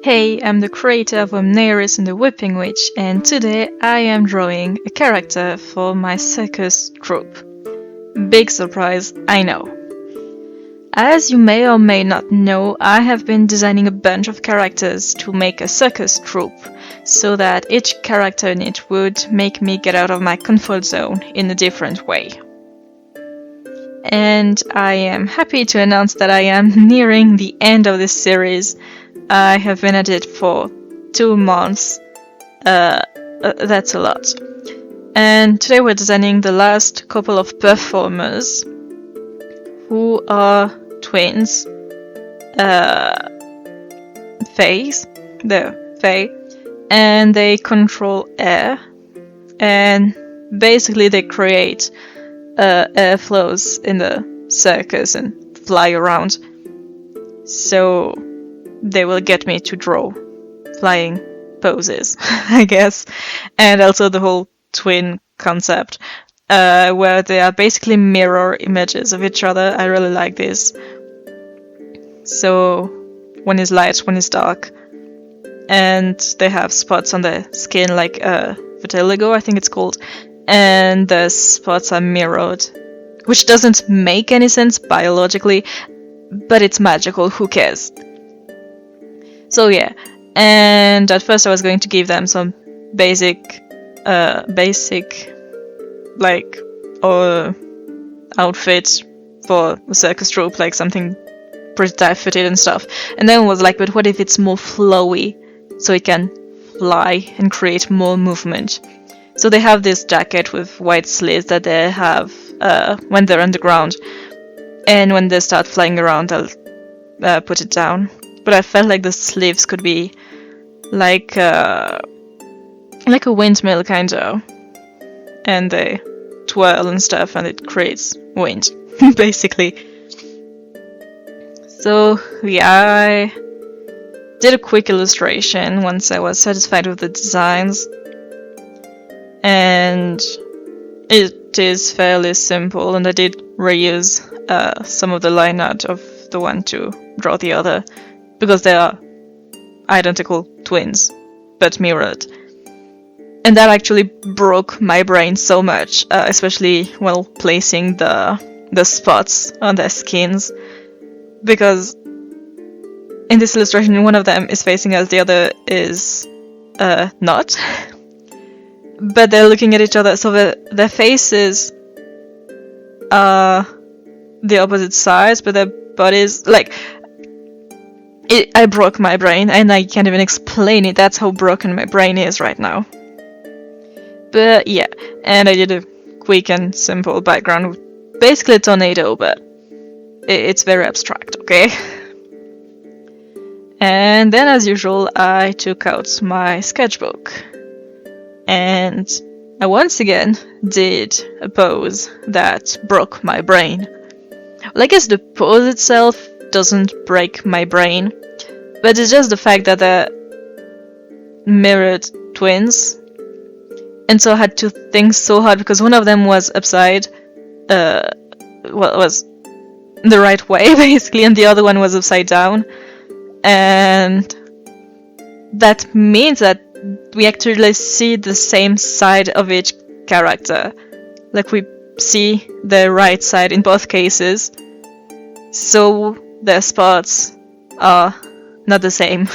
Hey, I'm the creator of Amneris and the Whipping Witch, and today I am drawing a character for my circus troupe. Big surprise, I know. As you may or may not know, I have been designing a bunch of characters to make a circus troupe, so that each character in it would make me get out of my comfort zone in a different way. And I am happy to announce that I am nearing the end of this series. I have been at it for 2 months. That's a lot. And today we're designing the last couple of performers who are twins. Fae, and they control air, and basically they create air flows in the circus and fly around. So they will get me to draw flying poses, I guess, and also the whole twin concept, where they are basically mirror images of each other. I really like this. So one is light, one is dark, and they have spots on their skin like vitiligo, I think it's called, and the spots are mirrored, which doesn't make any sense biologically, but it's magical, who cares? So yeah, and at first I was going to give them some basic like outfit for a circus troupe, like something pretty tight fitted and stuff. And then I was like, but what if it's more flowy, so it can fly and create more movement? So they have this jacket with white sleeves that they have when they're underground, and when they start flying around, I'll put it down. But I felt like the sleeves could be like a windmill kinda, and they twirl and stuff, and it creates wind, basically. So yeah, I did a quick illustration once I was satisfied with the designs, and it is fairly simple, and I did reuse some of the line art of the one to draw the other, because they are identical twins, but mirrored. And that actually broke my brain so much, especially while placing the spots on their skins, because in this illustration one of them is facing us, the other is not. But they're looking at each other, so their faces are the opposite sides, but their bodies, like, I broke my brain, and I can't even explain it. That's how broken my brain is right now. But yeah, and I did a quick and simple background with basically a tornado, but it's very abstract, okay? And then, as usual, I took out my sketchbook, and I once again did a pose that broke my brain. Well, I guess the pose itself doesn't break my brain, but it's just the fact that they're mirrored twins, and so I had to think so hard, because one of them was upside, was the right way basically, and the other one was upside down, and that means that we actually see the same side of each character, like we see the right side in both cases, so their spots are not the same.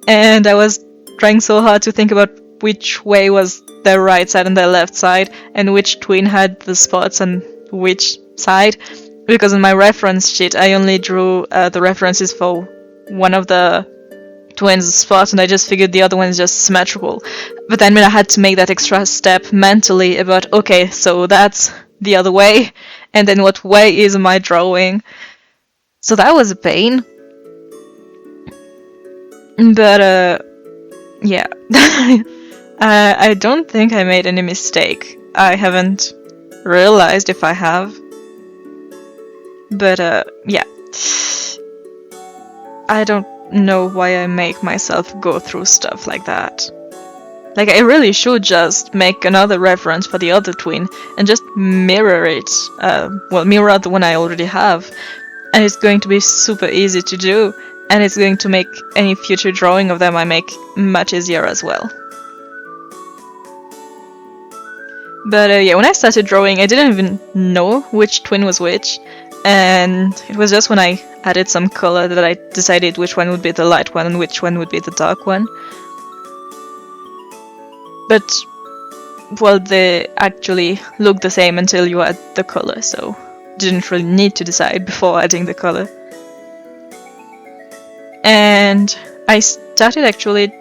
And I was trying so hard to think about which way was their right side and their left side, and which twin had the spots on which side, because in my reference sheet I only drew the references for one of the twins' spots, and I just figured the other one is just symmetrical. But then I had to make that extra step mentally about, okay, so that's the other way, and then what way is my drawing? So that was a pain. But yeah, I don't think I made any mistake. I haven't realized if I have. But yeah, I don't know why I make myself go through stuff like that. Like, I really should just make another reference for the other twin and just mirror it. Mirror the one I already have, and it's going to be super easy to do. and it's going to make any future drawing of them I make much easier as well. But yeah, when I started drawing, I didn't even know which twin was which, and it was just when I added some color that I decided which one would be the light one and which one would be the dark one. But, well, they actually look the same until you add the color, so didn't really need to decide before adding the color. And I started actually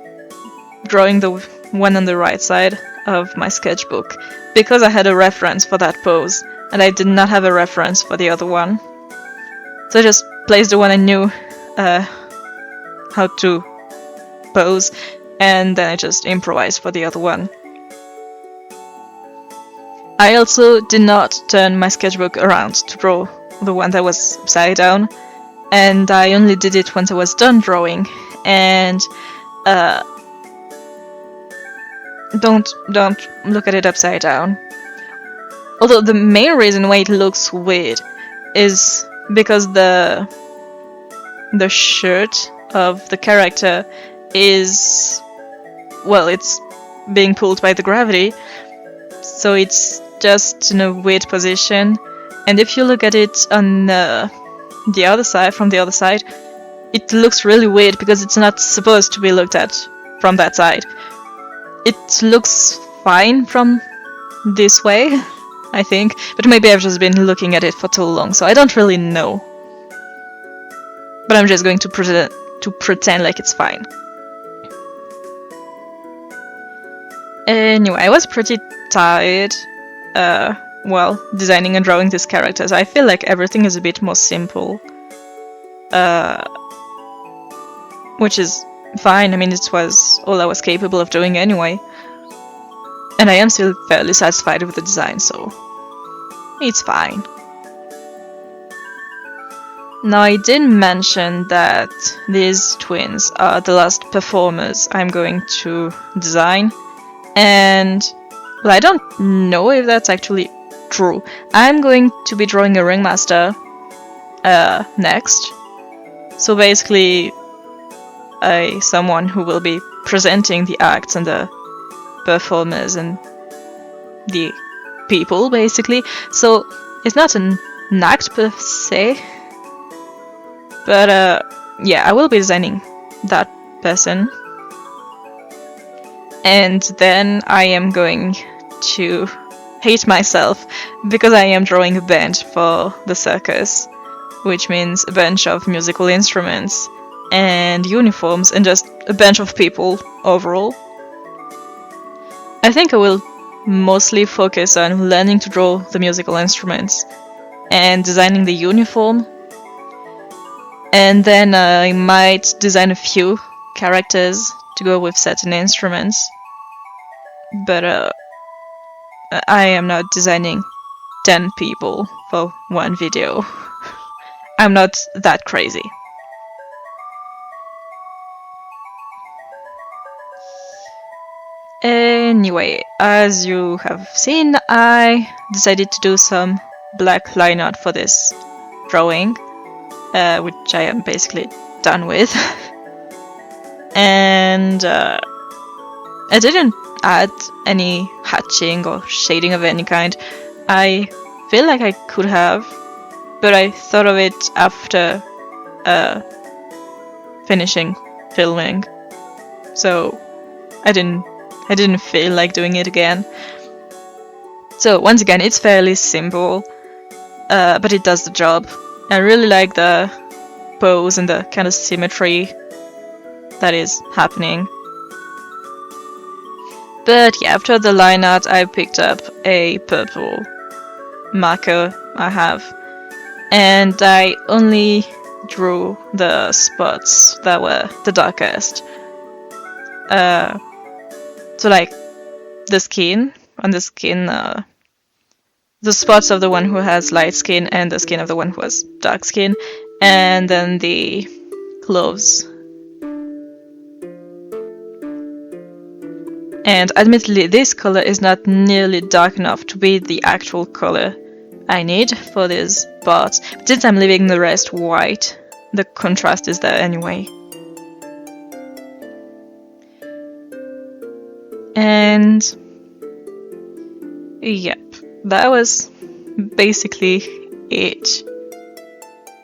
drawing the one on the right side of my sketchbook because I had a reference for that pose and I did not have a reference for the other one. So I just placed the one I knew how to pose, and then I just improvised for the other one. I also did not turn my sketchbook around to draw the one that was upside down, and I only did it once I was done drawing. And don't look at it upside down. Although the main reason why it looks weird is because the shirt of the character is, well, it's being pulled by the gravity, so it's just in a weird position. And if you look at it on the other side, from the other side, it looks really weird because it's not supposed to be looked at from that side. It looks fine from this way, I think, but maybe I've just been looking at it for too long, so I don't really know. But I'm just going to pretend like it's fine. Anyway, I was pretty tired while designing and drawing these characters. I feel like everything is a bit more simple, which is fine. I mean, it was all I was capable of doing anyway. And I am still fairly satisfied with the design, so it's fine. Now, I did mention that these twins are the last performers I'm going to design, and well, I don't know if that's actually true. I'm going to be drawing a ringmaster next, so basically someone who will be presenting the acts and the performers and the people, basically. So it's not an act per se, but yeah, I will be designing that person. And then I am going to hate myself because I am drawing a band for the circus, which means a bunch of musical instruments and uniforms and just a bunch of people overall. I think I will mostly focus on learning to draw the musical instruments and designing the uniform, and then I might design a few characters to go with certain instruments, but I am not designing 10 people for one video. I'm not that crazy. Anyway, as you have seen, I decided to do some black line art for this drawing, which I am basically done with. And I didn't add any hatching or shading of any kind. I feel like I could have, but I thought of it after finishing filming, so I didn't feel like doing it again. So once again, it's fairly simple, but it does the job. I really like the pose and the kind of symmetry that is happening. But yeah, after the line art, I picked up a purple marker I have, and I only drew the spots that were the darkest. So like the skin, on the skin, the spots of the one who has light skin and the skin of the one who has dark skin, and then the clothes. And admittedly, this color is not nearly dark enough to be the actual color I need for these parts. But since I'm leaving the rest white, the contrast is there anyway. And yep, that was basically it.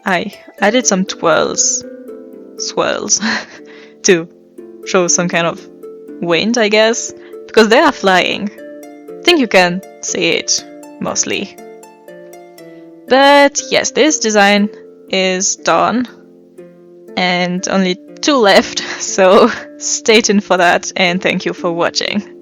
I added some swirls to show some kind of wind, I guess, because they are flying. I think you can see it mostly. But yes, this design is done and only 2 left, so stay tuned for that and thank you for watching.